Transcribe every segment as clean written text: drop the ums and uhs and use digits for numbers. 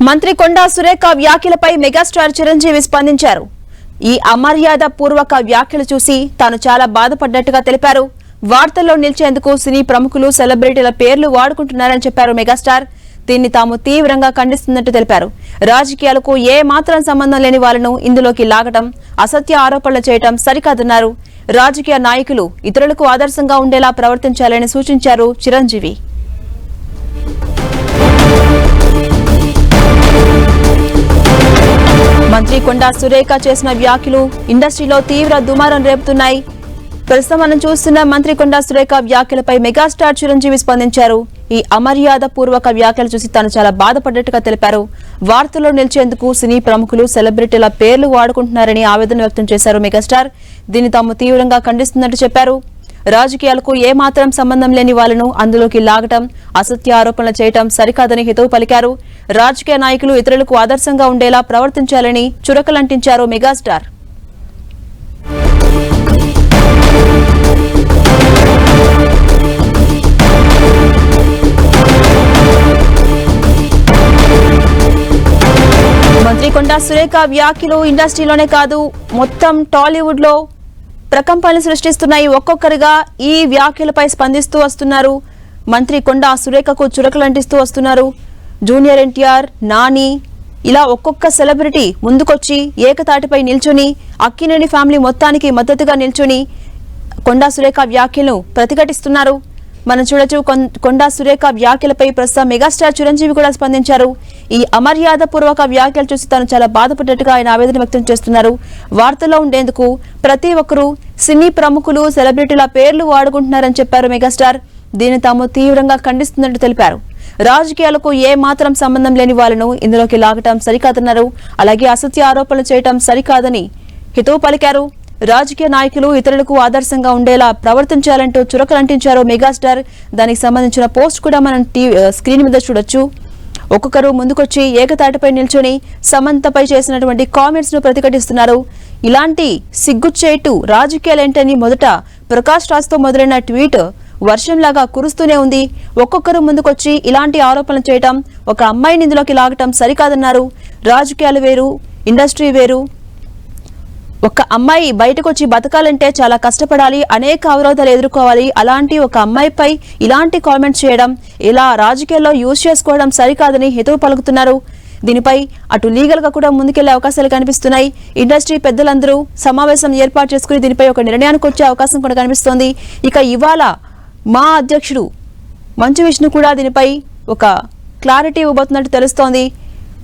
మంత్రి కొండా సురేఖ వ్యాఖ్యలపై మెగాస్టార్ చిరంజీవి స్పందించారు. ఈ అమర్యాద పూర్వక వ్యాఖ్యలు చూసి తాను చాలా బాధపడ్డట్టుగా తెలిపారు. వార్తల్లో నిలిచేందుకు సినీ ప్రముఖులు సెలబ్రిటీల పేర్లు వాడుకుంటున్నారని చెప్పారు మెగాస్టార్. దీన్ని తాము తీవ్రంగా ఖండిస్తున్నట్టు తెలిపారు. రాజకీయాలకు ఏ మాత్రం సంబంధం లేని వాళ్లను ఇందులోకి లాగటం, అసత్య ఆరోపణలు చేయటం సరికాదన్నారు. రాజకీయ నాయకులు ఇతరులకు ఆదర్శంగా ఉండేలా ప్రవర్తించాలని సూచించారు చిరంజీవి. మంత్రి కొండా సురేఖ చేసిన వ్యాఖ్యలు ఇండస్ట్రీలో తీవ్ర దుమారం రేపుతున్నాయి. ప్రస్తుతం మనం చూస్తున్న మంత్రి కొండా సురేఖ వ్యాఖ్యలపై మెగాస్టార్ చిరంజీవి స్పందించారు. ఈ అమర్యాద పూర్వక వ్యాఖ్యలు చూసి తాను చాలా బాధపడ్డట్టుగా తెలిపారు. వార్తల్లో నిలిచేందుకు సినీ ప్రముఖులు సెలబ్రిటీల పేర్లు వాడుకుంటున్నారని ఆవేదన వ్యక్తం చేశారు మెగాస్టార్. దీన్ని తాము తీవ్రంగా ఖండిస్తున్నట్టు చెప్పారు. రాజకీయాలకు ఏ మాత్రం సంబంధం లేని వాళ్లను అందులోకి లాగటం, అసత్య ఆరోపణలు చేయటం సరికాదని హితవు పలికారు. రాజకీయ నాయకులు ఇతరులకు ఆదర్శంగా ఉండేలా ప్రవర్తించాలని చురకలంటించారు మెగాస్టార్. మంత్రి కొండా సురేఖ వ్యాఖ్యలు ఇండస్ట్రీలోనే కాదు మొత్తం టాలీవుడ్ లో ప్రకంపనలు సృష్టిస్తున్నాయి. ఒక్కొక్కరిగా ఈ వ్యాఖ్యలపై స్పందిస్తూ వస్తున్నారు. మంత్రి కొండా సురేఖకు చురకలంటిస్తూ వస్తున్నారు. జూనియర్ ఎన్టీఆర్, నాని ఇలా ఒక్కొక్క సెలబ్రిటీ ముందుకొచ్చి ఏకతాటిపై నిల్చొని అక్కినేని ఫ్యామిలీ మొత్తానికి మద్దతుగా నిల్చొని కొండా సురేఖ వ్యాఖ్యలను ప్రతిఘటిస్తున్నారు. మనం చూడొచ్చు. కొండా సురేఖ వ్యాఖ్యలపై ప్రస్తుతం మెగాస్టార్ చిరంజీవి కూడా స్పందించారు. ఈ అమర్యాద పూర్వక వ్యాఖ్యలు చూసి తాను చాలా బాధపడ్డట్టుగా ఆయన ఆవేదన వ్యక్తం చేస్తున్నారు. వార్తల్లో ఉండేందుకు ప్రతి ఒక్కరూ సినీ ప్రముఖులు సెలబ్రిటీల పేర్లు వాడుకుంటున్నారని చెప్పారు మెగాస్టార్. దీన్ని తాము తీవ్రంగా ఖండిస్తున్నట్టు తెలిపారు. రాజకీయాలకు ఏ మాత్రం సంబంధం లేని వాళ్లను ఇందులోకి లాగటం సరికాదన్నారు. అలాగే అసత్య ఆరోపణలు చేయటం సరికాదని హితవు పలికారు. రాజకీయ నాయకులు ఇతరులకు ఆదర్శంగా ఉండేలా ప్రవర్తించాలంటూ చురకలంటించారు మెగాస్టార్. దానికి సంబంధించిన పోస్ట్ కూడా మనం స్క్రీన్ మీద చూడొచ్చు. ఒక్కొక్కరు ముందుకొచ్చి ఏకతాటిపై నిల్చొని సమంతపై చేసినటువంటి కామెంట్స్ ను ప్రతిఘటిస్తున్నారు. ఇలాంటి సిగ్గుచేటు రాజకీయాలేంటని మొదట ప్రకాష్ రాజ్ తో మొదలైన ట్వీట్ వర్షంలాగా కురుస్తూనే ఉంది. ఒక్కొక్కరు ముందుకొచ్చి ఇలాంటి ఆరోపణలు చేయటం, ఒక అమ్మాయిని ఇందులోకి లాగటం సరికాదన్నారు. రాజకీయాలు వేరు, ఇండస్ట్రీ వేరు. ఒక అమ్మాయి బయటకు వచ్చి బతకాలంటే చాలా కష్టపడాలి, అనేక అవరోధాలు ఎదుర్కోవాలి. అలాంటి ఒక అమ్మాయిపై ఇలాంటి కామెంట్స్ చేయడం, ఇలా రాజకీయాల్లో యూజ్ చేసుకోవడం సరికాదని హితవు పలుకుతున్నారు. దీనిపై అటు లీగల్ గా కూడా ముందుకెళ్లే అవకాశాలు కనిపిస్తున్నాయి. ఇండస్ట్రీ పెద్దలందరూ సమావేశం ఏర్పాటు చేసుకుని దీనిపై ఒక నిర్ణయానికి వచ్చే అవకాశం కూడా కనిపిస్తోంది. ఇక ఇవాళ మా అధ్యక్షుడు మంచు విష్ణు కూడా దీనిపై ఒక క్లారిటీ ఇవ్వబోతున్నట్టు తెలుస్తోంది.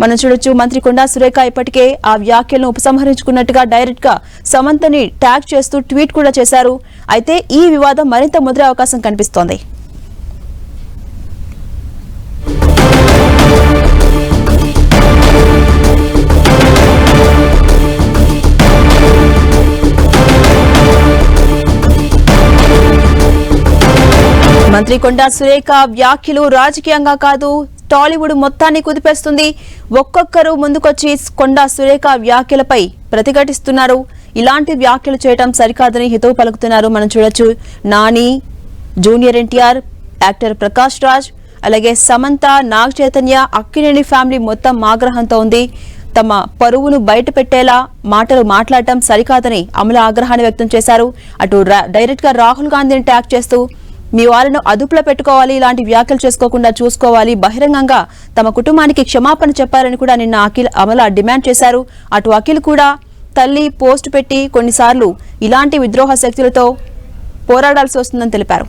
మనం చూడొచ్చు. మంత్రి కొండా సురేఖ ఇప్పటికే ఆ వ్యాఖ్యలను ఉపసంహరించుకున్నట్టుగా డైరెక్ట్ గా సమంతని ట్యాగ్ చేస్తూ ట్వీట్ కూడా చేశారు. అయితే ఈ వివాదం మరింత ముదిరే అవకాశం కనిపిస్తోంది. మంత్రి కొండా సురేఖ వ్యాఖ్యలు రాజకీయంగా కాదు టాలీవుడ్ మొత్తాన్ని కుదిపేస్తుంది. ఒక్కొక్కరు ముందుకొచ్చి కొండా సురేఖ వ్యాఖ్యలపై ప్రతిఘటిస్తున్నారు. ఇలాంటి వ్యాఖ్యలు చేయడం సరికాదని హితవు పలుకుతున్నారు. మనం చూడొచ్చు. నాని, జూనియర్ ఎన్టీఆర్, యాక్టర్ ప్రకాష్ రాజ్, అలాగే సమంత, నాగ్ చైతన్య, అక్కినేని ఫ్యామిలీ మొత్తం ఆగ్రహంతో ఉంది. తమ పరువును బయట పెట్టేలా మాటలు మాట్లాడటం సరికాదని అమల ఆగ్రహాన్ని వ్యక్తం చేశారు. అటు డైరెక్ట్ గా రాహుల్ గాంధీని ట్యాగ్ చేస్తూ మీ వాళ్ళను అదుపులో పెట్టుకోవాలి, ఇలాంటి వ్యాఖ్యలు చేసుకోకుండా చూసుకోవాలి, బహిరంగంగా తమ కుటుంబానికి క్షమాపణ చెప్పారని కూడా నిన్న అమల డిమాండ్ చేశారు. అటు అఖిల్ కూడా తల్లి పోస్ట్ పెట్టి కొన్నిసార్లు ఇలాంటి విద్రోహ శక్తులతో పోరాడాల్సి వస్తుందని తెలిపారు.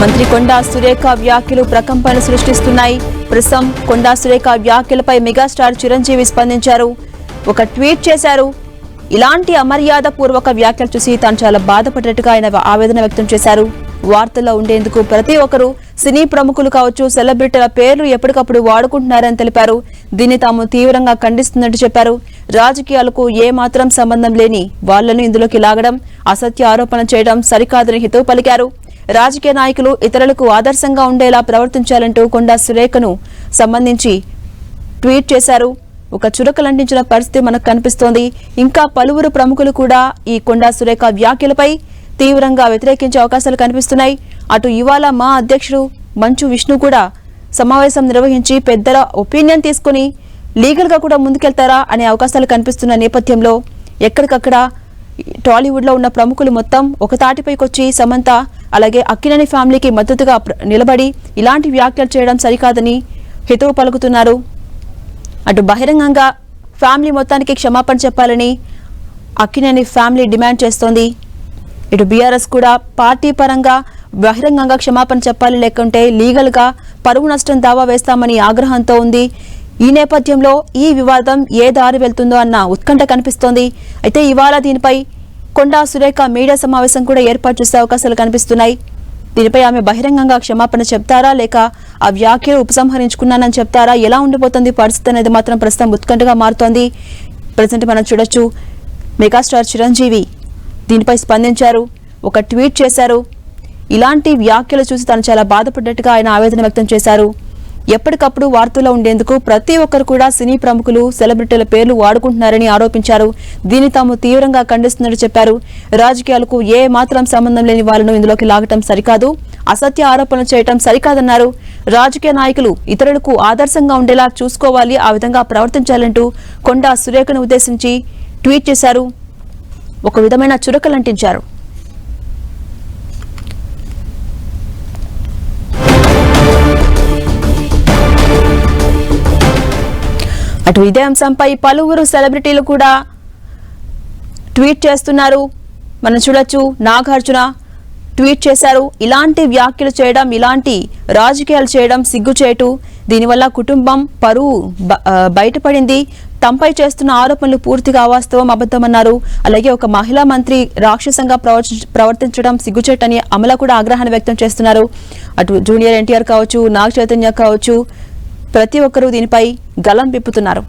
మంత్రి కొండా సురేఖ వ్యాఖ్యలు ప్రకంపనలు సృష్టిస్తున్నాయి. ప్రస్తుతం కొండా సురేఖ వ్యాఖ్యలపై మెగాస్టార్ చిరంజీవి స్పందించారు. ఒక ట్వీట్ చేశారు. ఇలాంటి అమర్యాద పూర్వక వ్యాఖ్యలు చూసి తాను చాలా బాధపడ్డట్టుగా ఆయన ఆవేదన వ్యక్తం చేశారు. వార్తల్లో ఉండేందుకు ప్రతి ఒక్కరూ సినీ ప్రముఖులు కావచ్చు, సెలబ్రిటీల పేర్లు ఎప్పటికప్పుడు వాడుకుంటున్నారని తెలిపారు. దీన్ని తాము తీవ్రంగా ఖండిస్తున్నట్టు చెప్పారు. రాజకీయాలకు ఏ మాత్రం సంబంధం లేని వాళ్లను ఇందులోకి లాగడం, అసత్య ఆరోపణ చేయడం సరికాదని హితవు పలికారు. రాజకీయ నాయకులు ఇతరులకు ఆదర్శంగా ఉండేలా ప్రవర్తించాలంటూ కొండా సురేఖను సంబంధించి ట్వీట్ చేశారు. ఒక చురకలంటించిన పరిస్థితి మనకు కనిపిస్తోంది. ఇంకా పలువురు ప్రముఖులు కూడా ఈ కొండా సురేఖ వ్యాఖ్యలపై తీవ్రంగా వ్యతిరేకించే అవకాశాలు కనిపిస్తున్నాయి. అటు ఇవాళ మా అధ్యక్షుడు మంచు విష్ణు కూడా సమావేశం నిర్వహించి పెద్దల ఒపీనియన్ తీసుకుని లీగల్ గా కూడా ముందుకెళ్తారా అనే అవకాశాలు కనిపిస్తున్న నేపథ్యంలో ఎక్కడికక్కడ టాలీవుడ్ లో ఉన్న ప్రముఖులు మొత్తం ఒక తాటిపైకొచ్చి సమంత అలాగే అక్కినేని ఫ్యామిలీకి మద్దతుగా నిలబడి ఇలాంటి వ్యాఖ్యలు చేయడం సరికాదని హితవు పలుకుతున్నారు. అటు బహిరంగంగా ఫ్యామిలీ మొత్తానికి క్షమాపణ చెప్పాలని అక్కినేని ఫ్యామిలీ డిమాండ్ చేస్తోంది. ఇటు బీఆర్ఎస్ కూడా పార్టీ పరంగా బహిరంగంగా క్షమాపణ చెప్పాలి, లేకుంటే లీగల్ గా పరువు నష్టం దావా వేస్తామని ఆగ్రహంతో ఉంది. ఈ నేపథ్యంలో ఈ వివాదం ఏ దారి వెళ్తుందో అన్న ఉత్కంఠ కనిపిస్తోంది. అయితే ఇవాళ దీనిపై కొండా సురేఖ మీడియా సమావేశం కూడా ఏర్పాటు చేసే అవకాశాలు కనిపిస్తున్నాయి. దీనిపై ఆమె బహిరంగంగా క్షమాపణ చెప్తారా, లేక ఆ వ్యాఖ్యలు ఉపసంహరించుకున్నానని చెప్తారా, ఎలా ఉండిపోతుంది పరిస్థితి అనేది మాత్రం ప్రస్తుతం ఉత్కంఠగా మారుతోంది. ప్రజెంట్ మనం చూడొచ్చు, మెగాస్టార్ చిరంజీవి దీనిపై స్పందించారు, ఒక ట్వీట్ చేశారు. ఇలాంటి వ్యాఖ్యలు చూసి తాను చాలా బాధపడ్డట్టుగా ఆయన ఆవేదన వ్యక్తం చేశారు. ఎప్పటికప్పుడు వార్తల్లో ఉండేందుకు ప్రతి ఒక్కరు కూడా సినీ ప్రముఖులు సెలబ్రిటీల పేర్లు వాడుకుంటున్నారని ఆరోపించారు. దీన్ని తాము తీవ్రంగా ఖండిస్తున్నట్టు చెప్పారు. రాజకీయాలకు ఏ మాత్రం సంబంధం లేని వాళ్ళను ఇందులోకి లాగటం సరికాదు, అసత్య ఆరోపణలు చేయటం సరికాదన్నారు. రాజకీయ నాయకులు ఇతరులకు ఆదర్శంగా ఉండేలా చూసుకోవాలి, ఆ విధంగా ప్రవర్తించాలంటూ కొండా సురేఖను ఉద్దేశించి ట్వీట్ చేశారు. ఒక విధమైన చురకలంటించారు. అటు ఇదే అంశంపై పలువురు సెలబ్రిటీలు కూడా ట్వీట్ చేస్తున్నారు. మనం చూడొచ్చు, నాగార్జున ట్వీట్ చేశారు. ఇలాంటి వ్యాఖ్యలు చేయడం, ఇలాంటి రాజకీయాలు చేయడం సిగ్గుచేటు, దీనివల్ల కుటుంబం పరువు బయటపడింది, తమపై చేస్తున్న ఆరోపణలు పూర్తిగా అవాస్తవం, అబద్ధమన్నారు. అలాగే ఒక మహిళా మంత్రి రాక్షసంగా ప్రవర్తించడం సిగ్గుచేటని అమల కూడా ఆగ్రహాన్ని వ్యక్తం చేస్తున్నారు. అటు జూనియర్ ఎన్టీఆర్ కావచ్చు, నాగ చైతన్య కావచ్చు, ప్రతి ఒక్కరూ దీనిపై గలం విప్పుతున్నారు.